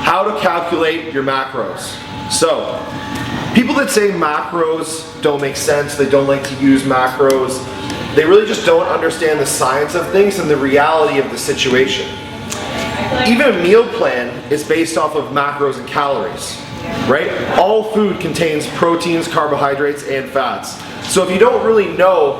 how to calculate your macros. So, people that say macros don't make sense, they don't like to use macros, they really just don't understand the science of things and the reality of the situation. Even a meal plan is based off of macros and calories, right? All food contains proteins, carbohydrates, and fats. So if you don't really know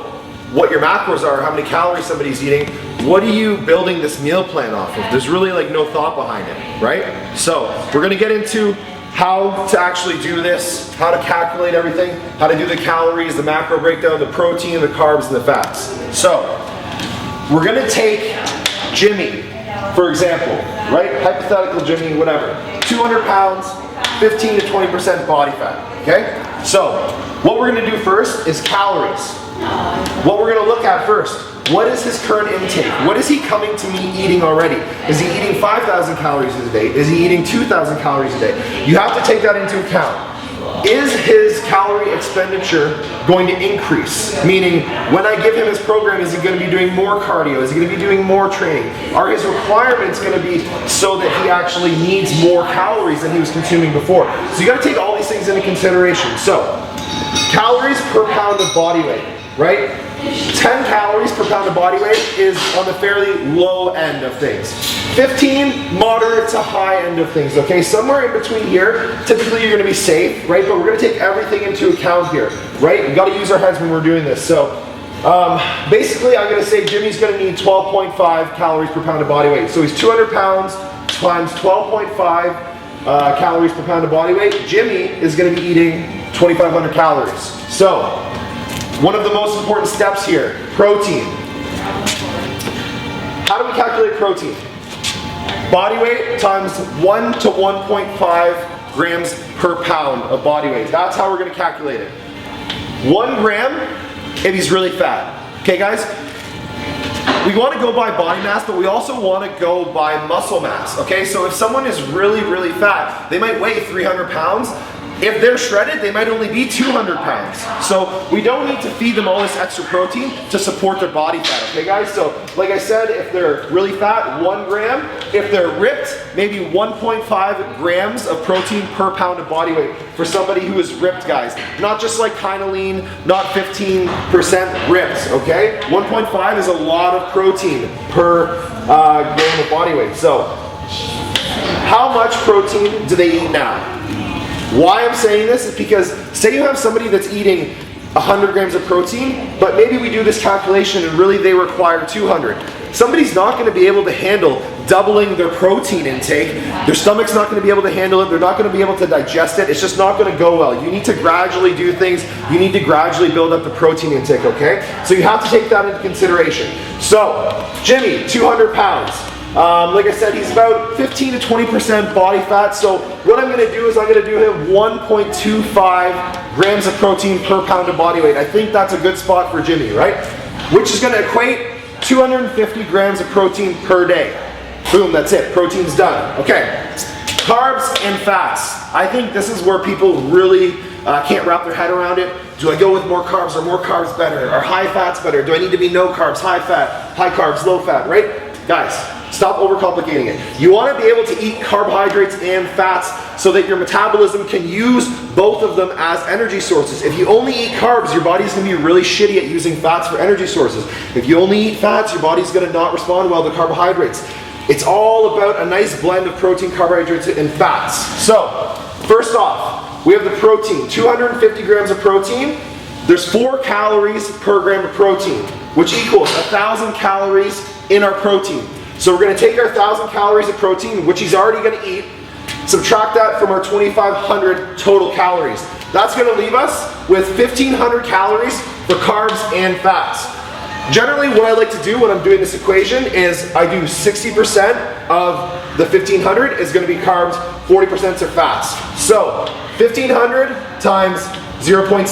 what your macros are, how many calories somebody's eating, what are you building this meal plan off of? There's really like no thought behind it, right? So we're gonna get into how to actually do this, how to calculate everything, how to do the calories, the macro breakdown, the protein, the carbs, and the fats. So we're gonna take Jimmy, for example, right? Hypothetical Jimmy, whatever. 200 pounds, 15 to 20% body fat, okay? So what we're gonna do first is calories. What we're gonna look at first, what is his current intake? What is he coming to me eating already? Is he eating 5,000 calories a day? Is he eating 2,000 calories a day? You have to take that into account. Is his calorie expenditure going to increase? Meaning, when I give him his program, is he going to be doing more cardio? Is he going to be doing more training? Are his requirements going to be so that he actually needs more calories than he was consuming before? So you got to take all these things into consideration. So, calories per pound of body weight, right? 10 calories per pound of body weight is on the fairly low end of things. 15, moderate to high end of things, okay? Somewhere in between here, typically you're gonna be safe, right? But we're gonna take everything into account here, right? We gotta use our heads when we're doing this. So, basically I'm gonna say Jimmy's gonna need 12.5 calories per pound of body weight. So he's 200 pounds times 12.5 calories per pound of body weight. Jimmy is gonna be eating 2,500 calories. So, one of the most important steps here, protein. How do we calculate protein? Body weight times 1 to 1.5 grams per pound of body weight. That's how we're gonna calculate it. 1 gram if he's really fat. Okay guys? We wanna go by body mass, but we also wanna go by muscle mass. Okay, so if someone is really, really fat, they might weigh 300 pounds. If they're shredded, they might only be 200 pounds. So we don't need to feed them all this extra protein to support their body fat, okay guys? So like I said, if they're really fat, 1 gram. If they're ripped, maybe 1.5 grams of protein per pound of body weight for somebody who is ripped, guys. Not just like kind of lean, not 15% ripped, okay? 1.5 is a lot of protein per gram of body weight. So how much protein do they eat now? Why I'm saying this is because say you have somebody that's eating 100 grams of protein, but maybe we do this calculation and really they require 200. Somebody's not going to be able to handle doubling their protein intake. Their stomach's not going to be able to handle it. They're not going to be able to digest it. It's just not going to go well. You need to gradually do things. You need to gradually build up the protein intake, okay? So you have to take that into consideration. So, Jimmy, 200 pounds. Like I said, he's about 15 to 20% body fat. So what I'm going to do is I'm going to do him 1.25 grams of protein per pound of body weight. I think that's a good spot for Jimmy, right? Which is going to equate 250 grams of protein per day. Boom, that's it. Protein's done. Okay. Carbs and fats. I think this is where people really can't wrap their head around it. Do I go with more carbs? Are more carbs better? Are high fats better? Do I need to be no carbs, high fat, high carbs, low fat, right? Guys, stop overcomplicating it. You want to be able to eat carbohydrates and fats so that your metabolism can use both of them as energy sources. If you only eat carbs, your body's going to be really shitty at using fats for energy sources. If you only eat fats, your body's going to not respond well to carbohydrates. It's all about a nice blend of protein, carbohydrates, and fats. So, first off, we have the protein. 250 grams of protein. There's 4 calories per gram of protein, which equals 1,000 calories in our protein. So we're going to take our 1,000 calories of protein, which he's already going to eat, subtract that from our 2,500 total calories. That's going to leave us with 1,500 calories for carbs and fats. Generally, what I like to do when I'm doing this equation is I do 60% of the 1,500 is going to be carbs, 40% are fats. So 1,500 times 0.6,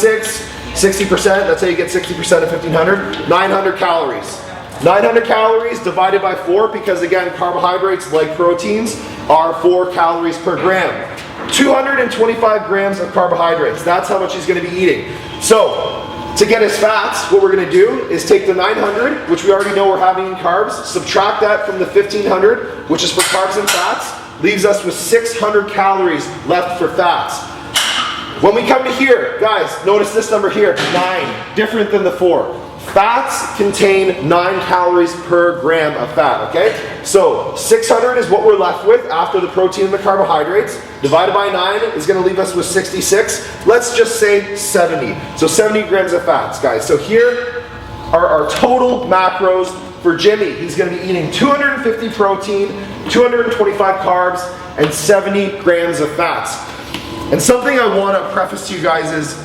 60%, that's how you get 60% of 1,500, 900 calories. 900 calories divided by 4 because again, carbohydrates like proteins are 4 calories per gram. 225 grams of carbohydrates, that's how much he's going to be eating. So, to get his fats, what we're going to do is take the 900, which we already know we're having in carbs, subtract that from the 1,500, which is for carbs and fats, leaves us with 600 calories left for fats. When we come to here, guys, notice this number here, 9, different than the 4. Fats contain 9 calories per gram of fat, okay? So 600 is what we're left with after the protein and the carbohydrates. Divided by 9 is gonna leave us with 66. Let's just say 70. So 70 grams of fats, guys. So here are our total macros for Jimmy. He's gonna be eating 250 protein, 225 carbs, and 70 grams of fats. And something I wanna preface to you guys is,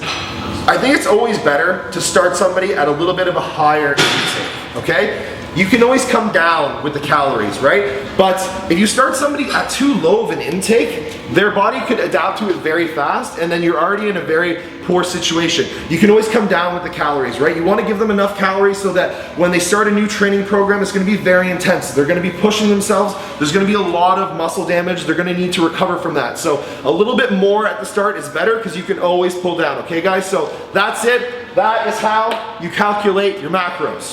I think it's always better to start somebody at a little bit of a higher intake, okay? You can always come down with the calories, right? But if you start somebody at too low of an intake, their body could adapt to it very fast, and then you're already in a very poor situation. You can always come down with the calories, right? You want to give them enough calories so that when they start a new training program, it's going to be very intense. They're going to be pushing themselves. There's going to be a lot of muscle damage. They're going to need to recover from that. So a little bit more at the start is better because you can always pull down, okay guys? So that's it. That is how you calculate your macros.